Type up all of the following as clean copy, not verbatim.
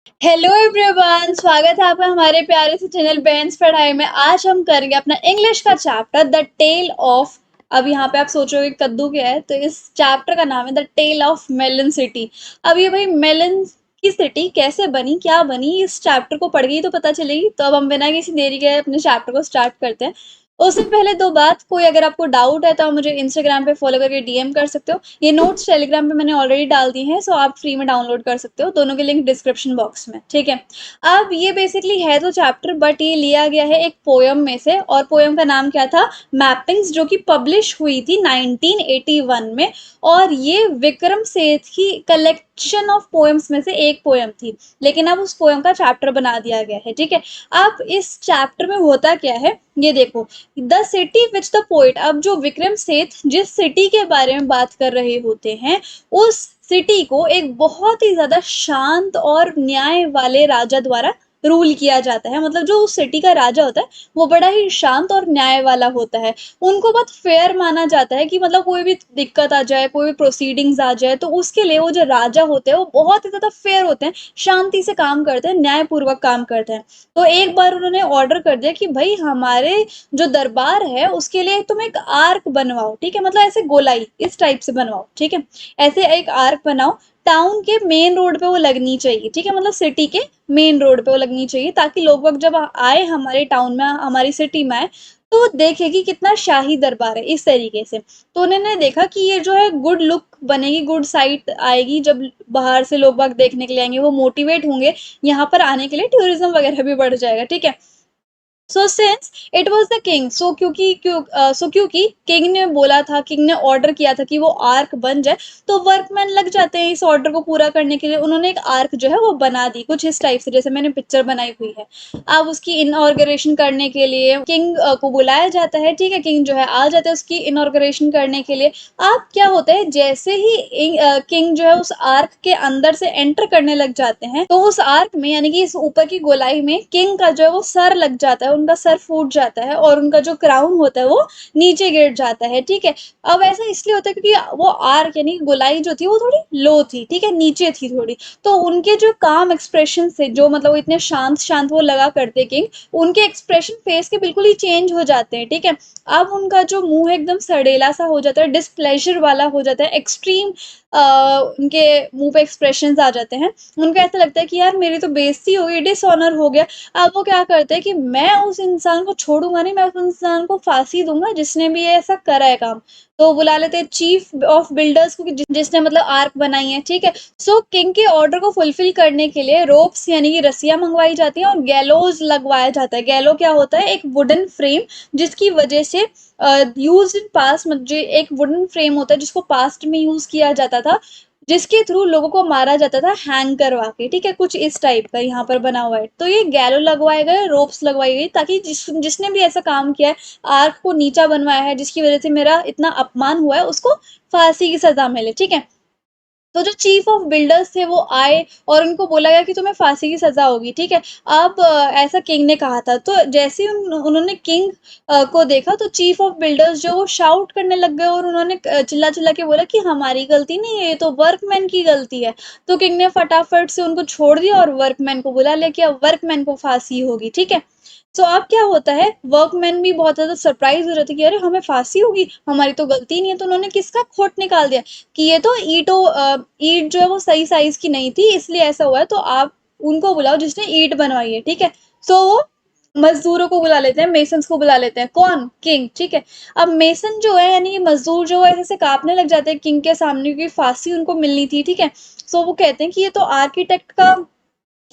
Hello everyone, स्वागत है आपका हमारे प्यारे से चैनल बेंस पढ़ाई में। आज हम करेंगे अपना इंग्लिश का चैप्टर द टेल ऑफ। अब यहाँ पे आप सोचोगे कद्दू क्या है, तो इस चैप्टर का नाम है the tale of melon city. अब ये भाई मेलन की सिटी कैसे बनी, क्या बनी, इस चैप्टर को पढ़ के ही तो पता चलेगी। तो अब हम बिना किसी देरी के अपने चैप्टर को स्टार्ट करते हैं। उससे पहले दो बात, कोई अगर आपको डाउट है तो आप मुझे इंस्टाग्राम पे फॉलो करके डीएम कर सकते हो। ये नोट्स टेलीग्राम पे मैंने ऑलरेडी डाल दी हैं, सो आप फ्री में डाउनलोड कर सकते हो। दोनों के लिंक डिस्क्रिप्शन बॉक्स में, ठीक है। अब ये बेसिकली है तो चैप्टर, बट ये लिया गया है एक पोयम में से, और पोयम का नाम क्या था, मैपिंग्स, जो कि पब्लिश हुई थी 1981 में। और ये विक्रम सेठ की कलेक्शन ऑफ पोएम्स में से एक पोयम थी, लेकिन अब उस पोयम का चैप्टर बना दिया गया है, ठीक है। अब इस चैप्टर में होता क्या है ये देखो। The city which the poet, अब जो विक्रम सेठ जिस सिटी के बारे में बात कर रहे होते हैं, उस सिटी को एक बहुत ही ज्यादा शांत और न्याय वाले राजा द्वारा रूल किया जाता है। मतलब जो उस सिटी का राजा होता है वो बड़ा ही शांत और न्याय वाला होता है। उनको बहुत फेयर माना जाता है कि मतलब कोई भी दिक्कत आ जाए, कोई भी प्रोसीडिंग्स आ जाए, तो उसके लिए वो जो राजा होते हैं वो बहुत ही ज्यादा फेयर होते हैं, शांति से काम करते हैं, न्यायपूर्वक काम करते हैं। तो एक बार उन्होंने ऑर्डर कर दिया कि भाई हमारे जो दरबार है उसके लिए तुम एक आर्क बनवाओ, ठीक है। मतलब ऐसे गोलाई इस टाइप से बनवाओ, ठीक है। ऐसे एक आर्क बनाओ, टाउन के मेन रोड पे वो लगनी चाहिए, ठीक है। मतलब सिटी के मेन रोड पे वो लगनी चाहिए, ताकि लोग वक्त जब आए हमारे टाउन में, हमारी सिटी में आए, तो देखे कि कितना शाही दरबार है, इस तरीके से। तो उन्होंने देखा कि ये जो है गुड लुक बनेगी, गुड साइट आएगी, जब बाहर से लोग बाग देखने के लिए आएंगे, वो मोटिवेट होंगे यहाँ पर आने के लिए, टूरिज्म वगैरह भी बढ़ जाएगा, ठीक है। So since it was the king, क्योंकि किंग ने बोला था, किंग ने ऑर्डर किया था कि वो आर्क बन जाए, तो वर्कमैन लग जाते हैं इस ऑर्डर को पूरा करने के लिए। उन्होंने एक आर्क जो है वो बना दी कुछ इस टाइप से, जैसे मैंने पिक्चर बनाई हुई है। अब उसकी इनऑर्गेरेशन करने के लिए किंग को बुलाया जाता है, ठीक है। किंग जो है आ जाता है उसकी इनऑर्गेरेशन करने के लिए। अब क्या होता है, जैसे ही किंग जो है उस आर्क के अंदर से एंटर करने लग जाते हैं, तो उस आर्क में यानी कि इस ऊपर की गोलाई में किंग का जो है वो सर लग जाता है, उनका सर फूट जाता है, और उनका जो क्राउन होता है वो नीचे गिर जाता है, ठीक है। अब ऐसा इसलिए होता है क्योंकि वो आर्क यानी गोलाई जो थी वो थोड़ी लो थी, ठीक है, नीचे थी थोड़ी। तो उनके जो काम एक्सप्रेशन से, जो मतलब वो इतने शांत शांत वो लगा करते किंग, उनके एक्सप्रेशन फेस के बिल्कुल ही चेंज हो जाते हैं, ठीक है। अब उनका जो मुंह एकदम सड़ेला सा हो जाता है, डिसप्लेजर वाला हो जाता है, एक्सट्रीम उनके मुंह पे एक्सप्रेशंस आ जाते हैं। उनको ऐसा लगता है कि यार मेरी तो बेइज्जती हो गई, डिसऑनर हो गया। अब वो क्या करते हैं कि मैं उस इंसान को छोड़ूंगा नहीं, मैं उस इंसान को फांसी दूंगा जिसने भी ये ऐसा करा है काम। तो वो बुला लेते हैं चीफ ऑफ बिल्डर्स को, जिसने मतलब आर्क बनाई है, ठीक है। सो किंग के ऑर्डर को फुलफिल करने के लिए रोप्स यानी कि रस्सियां मंगवाई जाती हैं, और गैलोज लगवाया जाता है। गैलो क्या होता है, एक वुडन फ्रेम, जिसकी वजह से यूज इन पास्ट, जो एक वुडन फ्रेम होता है जिसको पास्ट में यूज किया जाता था, जिसके थ्रू लोगों को मारा जाता था हैंग करवा के, ठीक है। कुछ इस टाइप का यहाँ पर बना हुआ है। तो ये गैलो लगवाए गए, रोप्स लगवाई गई, ताकि जिसने भी ऐसा काम किया है, आर्क को नीचा बनवाया है, जिसकी वजह से मेरा इतना अपमान हुआ है, उसको फांसी की सजा मिले, ठीक है। तो जो चीफ ऑफ बिल्डर्स थे वो आए, और उनको बोला गया कि तुम्हें फांसी की सजा होगी, ठीक है। अब ऐसा किंग ने कहा था। तो जैसे ही उन्होंने किंग को देखा, तो चीफ ऑफ बिल्डर्स जो वो शाउट करने लग गए, और उन्होंने चिल्ला चिल्ला के बोला कि हमारी गलती नहीं है, ये तो वर्कमैन की गलती है। तो किंग ने फटाफट से उनको छोड़ दिया और वर्कमैन को बुला लिया कि अब वर्कमैन को फांसी होगी, ठीक है। तो अब क्या होता है, वर्कमैन भी बहुत ज्यादा सरप्राइज हो जाते कि अरे हमें फांसी होगी, हमारी तो गलती नहीं है। तो उन्होंने किसका खोट निकाल दिया कि ये तो ईट जो है वो सही साइज की नहीं थी, इसलिए ऐसा हुआ है। तो आप उनको बुलाओ जिसने ईट बनवाई है, ठीक है। तो वो मजदूरों को बुला लेते हैं, मेसन्स को बुला लेते हैं, कौन, किंग, ठीक है। अब मेसन जो है यानी मजदूर जो है, ऐसे कांपने लग जाते हैं किंग के सामने, क्योंकि फांसी उनको मिलनी थी, ठीक है। सो वो कहते हैं कि ये तो आर्किटेक्ट का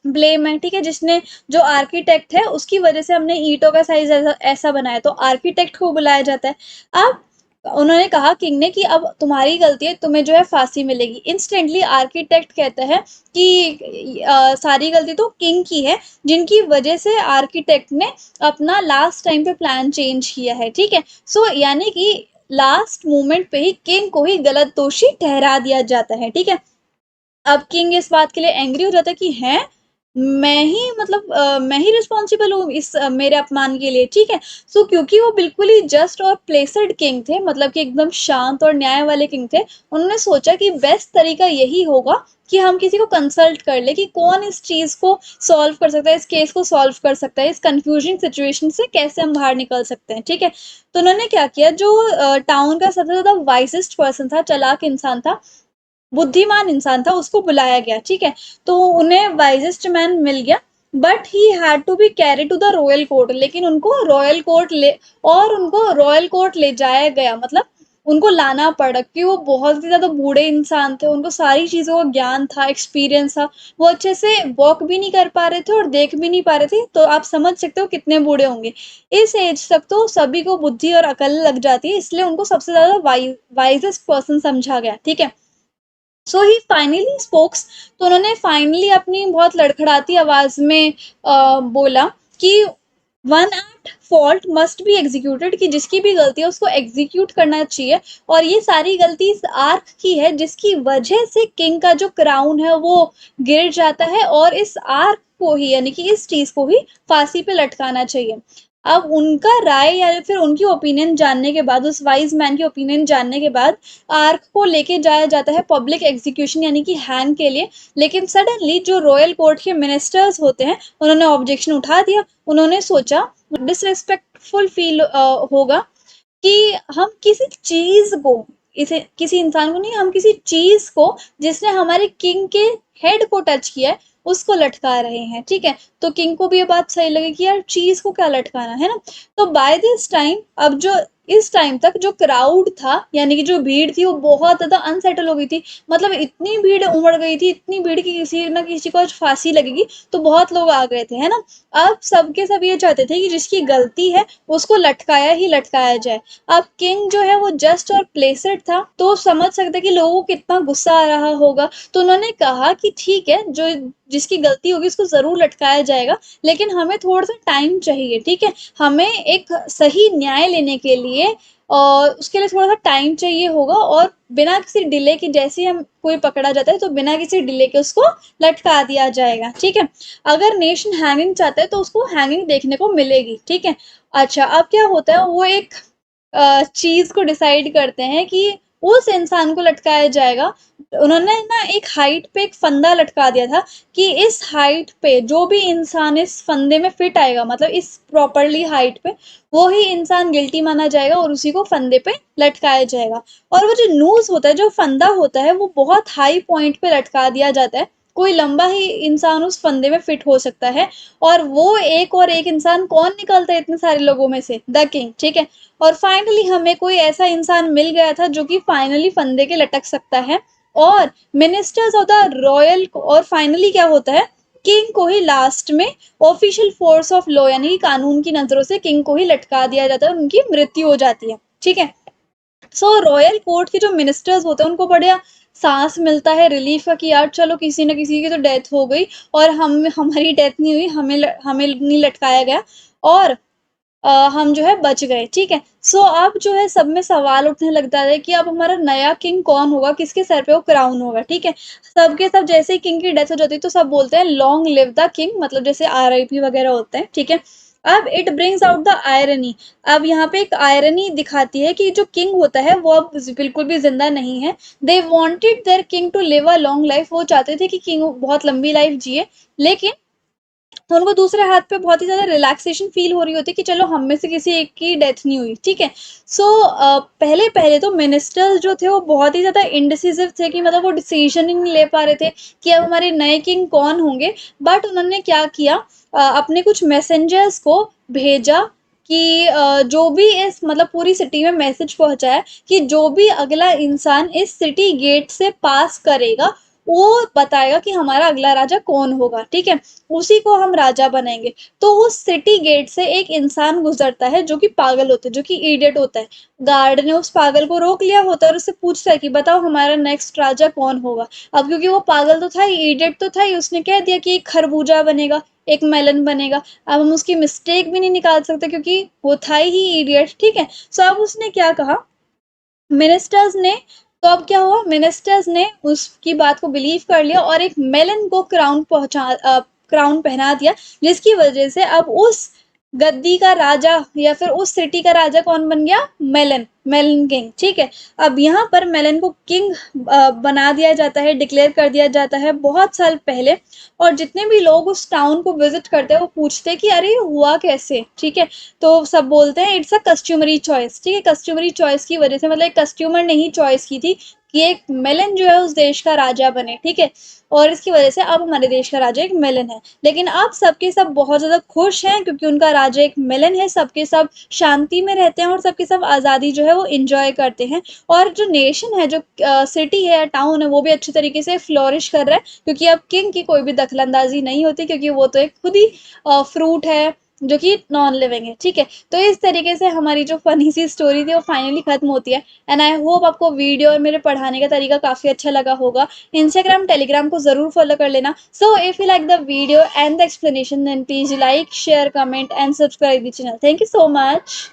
ब्लेम है, ठीक है, जिसने, जो आर्किटेक्ट है उसकी वजह से हमने ईंटों का साइज ऐसा बनाया। तो आर्किटेक्ट को बुलाया जाता है। अब उन्होंने कहा किंग ने कि अब तुम्हारी गलती है, तुम्हें जो है फांसी मिलेगी। इंस्टेंटली आर्किटेक्ट कहता है कि सारी गलती तो किंग की है, जिनकी वजह से आर्किटेक्ट ने अपना लास्ट टाइम पे प्लान चेंज किया है, ठीक है। सो यानी कि लास्ट मोमेंट पे ही किंग को ही गलत दोषी ठहरा दिया जाता है, ठीक है। अब किंग इस बात के लिए एंग्री हो जाता है कि हैं, मैं ही रिस्पॉन्सिबल हूँ इस मेरे अपमान के लिए, ठीक है। सो क्योंकि वो बिल्कुल ही जस्ट और प्लेसड किंग थे, मतलब कि एकदम शांत और न्याय वाले किंग थे, उन्होंने सोचा कि बेस्ट तरीका यही होगा कि हम किसी को कंसल्ट कर ले कि कौन इस चीज को सॉल्व कर सकता है, इस केस को सॉल्व कर सकता है, इस कंफ्यूजिंग सिचुएशन से कैसे हम बाहर निकल सकते हैं, ठीक है। तो उन्होंने क्या किया, जो टाउन का सबसे ज्यादा वाइसेस्ट पर्सन था, चालाक इंसान था, बुद्धिमान इंसान था, उसको बुलाया गया, ठीक है। तो उन्हें वाइजेस्ट मैन मिल गया, but he had to be carry to the royal court, लेकिन उनको रॉयल कोर्ट ले जाया गया, मतलब उनको लाना पड़ा, क्योंकि वो बहुत ही ज्यादा बूढ़े इंसान थे, उनको सारी चीजों का ज्ञान था, एक्सपीरियंस था, वो अच्छे से वॉक भी नहीं कर पा रहे थे और देख भी नहीं पा रहे थे, तो आप समझ सकते हो कितने बूढ़े होंगे। इस एज तक तो सभी को बुद्धि और अकल लग जाती है, इसलिए उनको सबसे ज्यादा वाइजेस्ट पर्सन समझा गया, ठीक है। सो ही फाइनली स्पोक्स, तो उन्होंने फाइनली अपनी बहुत लड़खड़ाती आवाज में बोला कि one at fault must be executed, कि जिसकी भी गलती है उसको एग्जीक्यूट करना चाहिए, और ये सारी गलती इस आर्क की है जिसकी वजह से किंग का जो क्राउन है वो गिर जाता है, और इस आर्क को ही, यानी कि इस चीज को ही फांसी पे लटकाना चाहिए। अब उनका राय या फिर उनकी ओपिनियन जानने के बाद, उस वाइज मैन की ओपिनियन जानने के बाद, आर्क को लेके जाया जाता है पब्लिक एग्जीक्यूशन यानी कि हैंग के लिए। लेकिन सडनली जो रॉयल कोर्ट के मिनिस्टर्स होते हैं, उन्होंने ऑब्जेक्शन उठा दिया। उन्होंने सोचा डिसरिस्पेक्टफुल फील होगा कि हम किसी चीज को, इसे किसी इंसान को नहीं, हम किसी चीज को जिसने हमारे किंग के हेड को टच किया है उसको लटका रहे हैं, ठीक है। तो किंग को भी ये बात सही लगी कि यार चीज को क्या लटकाना है ना। तो बाय दिस टाइम, अब जो इस टाइम तक जो क्राउड था, यानी कि जो भीड़ थी, वो बहुत ज्यादा अनसेटल हो गई थी, मतलब इतनी भीड़ उमड़ गई थी, इतनी भीड़ की किसी ना किसी को आज फांसी लगेगी, तो बहुत लोग आ गए थे, है ना। अब सबके सब ये चाहते थे कि जिसकी गलती है उसको लटकाया ही लटकाया जाए। अब किंग जो है वो जस्ट और प्लेसेड था, तो समझ सकते कि लोगों को कितना गुस्सा आ रहा होगा। तो उन्होंने कहा कि ठीक है, जो जिसकी गलती होगी उसको जरूर लटकाया जाएगा, लेकिन हमें थोड़ा सा टाइम चाहिए, ठीक है। हमें एक सही न्याय लेने के लिए और उसके लिए थोड़ा सा टाइम चाहिए होगा, और बिना किसी डिले के, जैसे ही हम कोई पकड़ा जाता है तो बिना किसी डिले के उसको लटका दिया जाएगा, ठीक है। अगर नेशन हैंगिंग चाहता है तो उसको हैंगिंग देखने को मिलेगी, ठीक है। अच्छा, अब क्या होता है, वो एक चीज को डिसाइड करते हैं कि उस इंसान को लटकाया जाएगा। उन्होंने ना एक हाइट पे एक फंदा लटका दिया था कि इस हाइट पे जो भी इंसान इस फंदे में फिट आएगा, मतलब इस प्रॉपरली हाइट पे, वो ही इंसान गिल्टी माना जाएगा और उसी को फंदे पे लटकाया जाएगा। और वो जो नूज होता है, जो फंदा होता है, वो बहुत हाई पॉइंट पे लटका दिया जाता है। कोई लंबा ही इंसान उस फंदे में फिट हो सकता है, और वो एक और एक इंसान कौन निकलता है इतने सारे लोगों में से, द किंग, ठीक है। और फाइनली हमें कोई ऐसा इंसान मिल गया था जो कि फाइनली फंदे के लटक सकता है, और मिनिस्टर्स ऑफ द रॉयल, और फाइनली क्या होता है, किंग को ही लास्ट में ऑफिशियल फोर्स ऑफ लॉ यानी कि कानून की नजरों से किंग को ही लटका दिया जाता है, उनकी मृत्यु हो जाती है, ठीक है। सो रॉयल कोर्ट के जो मिनिस्टर्स होते हैं उनको बढ़िया सांस मिलता है रिलीफ का, कि यार चलो किसी न किसी की तो डेथ हो गई, और हम हमारी डेथ नहीं हुई, हमें नहीं लटकाया गया, और हम जो है बच गए, ठीक है। सो अब जो है सब में सवाल उठने लगता है कि अब हमारा नया किंग कौन होगा, किसके सर पे वो क्राउन होगा, ठीक है। सबके सब जैसे ही किंग की डेथ हो जाती है तो सब बोलते हैं लॉन्ग लिव द किंग, मतलब जैसे आरआईपी वगैरह होते हैं, ठीक है। अब it brings out the irony, अब यहाँ पे एक आयरनी दिखाती है कि जो किंग होता है वो अब बिल्कुल भी जिंदा नहीं है। They wanted their king to live a long life, वो चाहते थे कि किंग बहुत लंबी लाइफ जिए, लेकिन तो उनको दूसरे हाथ पे बहुत ही ज्यादा रिलैक्सेशन फील हो रही होती है कि चलो हम में से किसी एक की डेथ नहीं हुई, ठीक है। सो पहले पहले तो मिनिस्टर्स जो थे वो बहुत ही ज्यादा इंडिसिसिव थे, कि मतलब वो डिसीजन ही नहीं ले पा रहे थे कि अब हमारे नए किंग कौन होंगे। बट उन्होंने क्या किया, अपने कुछ मैसेंजर्स को भेजा कि जो भी इस मतलब पूरी सिटी में मैसेज पहुंचाया कि जो भी अगला इंसान इस सिटी गेट से पास करेगा वो बताएगा कि हमारा अगला राजा कौन होगा, ठीक है। उसी को हम राजा बनाएंगे। तो उस सिटी गेट से एक इंसान गुजरता है जो कि पागल होता है, जो कि इडियट होता है। गार्ड ने उस पागल को रोक लिया होता है और उससे पूछता है कि बताओ हमारा नेक्स्ट राजा कौन होगा। अब क्योंकि वो पागल तो था ही, इडियट तो था ही, उसने कह दिया कि एक खरबूजा बनेगा, एक मेलन बनेगा। अब हम उसकी मिस्टेक भी नहीं निकाल सकते क्योंकि वो था ही इडियट, ठीक है। सो अब उसने क्या कहा, मिनिस्टर्स ने, तो अब क्या हुआ, मिनिस्टर्स ने उसकी बात को बिलीव कर लिया और एक मेलन को क्राउन क्राउन पहना दिया, जिसकी वजह से अब उस गद्दी का राजा या फिर उस सिटी का राजा कौन बन गया? Melon, melon king. ठीक है, अब यहाँ पर मेलन को किंग बना दिया जाता है, डिक्लेयर कर दिया जाता है बहुत साल पहले। और जितने भी लोग उस टाउन को विजिट करते हैं वो पूछते हैं कि अरे ये हुआ कैसे? ठीक है, तो सब बोलते हैं इट्स अ कस्टमरी चॉइस। ठीक है, कस्टमरी चॉइस की वजह से, मतलब एक कस्टमर ने ही चॉइस की थी कि एक मेलन जो है उस देश का राजा बने। ठीक है, और इसकी वजह से अब हमारे देश का राजा एक मेलन है। लेकिन अब सबके सब बहुत ज़्यादा खुश हैं क्योंकि उनका राजा एक मेलन है, सबके सब शांति में रहते हैं और सबके सब आज़ादी जो है वो एंजॉय करते हैं। और जो नेशन है, जो सिटी है, टाउन है, वो भी अच्छे तरीके से फ्लोरिश कर रहा है क्योंकि अब किंग की कोई भी दखलंदाजी नहीं होती, क्योंकि वो तो एक खुद ही फ्रूट है जो कि नॉन लिविंग है। ठीक है, तो इस तरीके से हमारी जो फनी सी स्टोरी थी वो फाइनली खत्म होती है। एंड आई होप आपको वीडियो और मेरे पढ़ाने का तरीका काफ़ी अच्छा लगा होगा। इंस्टाग्राम, टेलीग्राम को ज़रूर फॉलो कर लेना। So if you like the video and the explanation, then please like, share, comment and subscribe the channel. Thank you so much.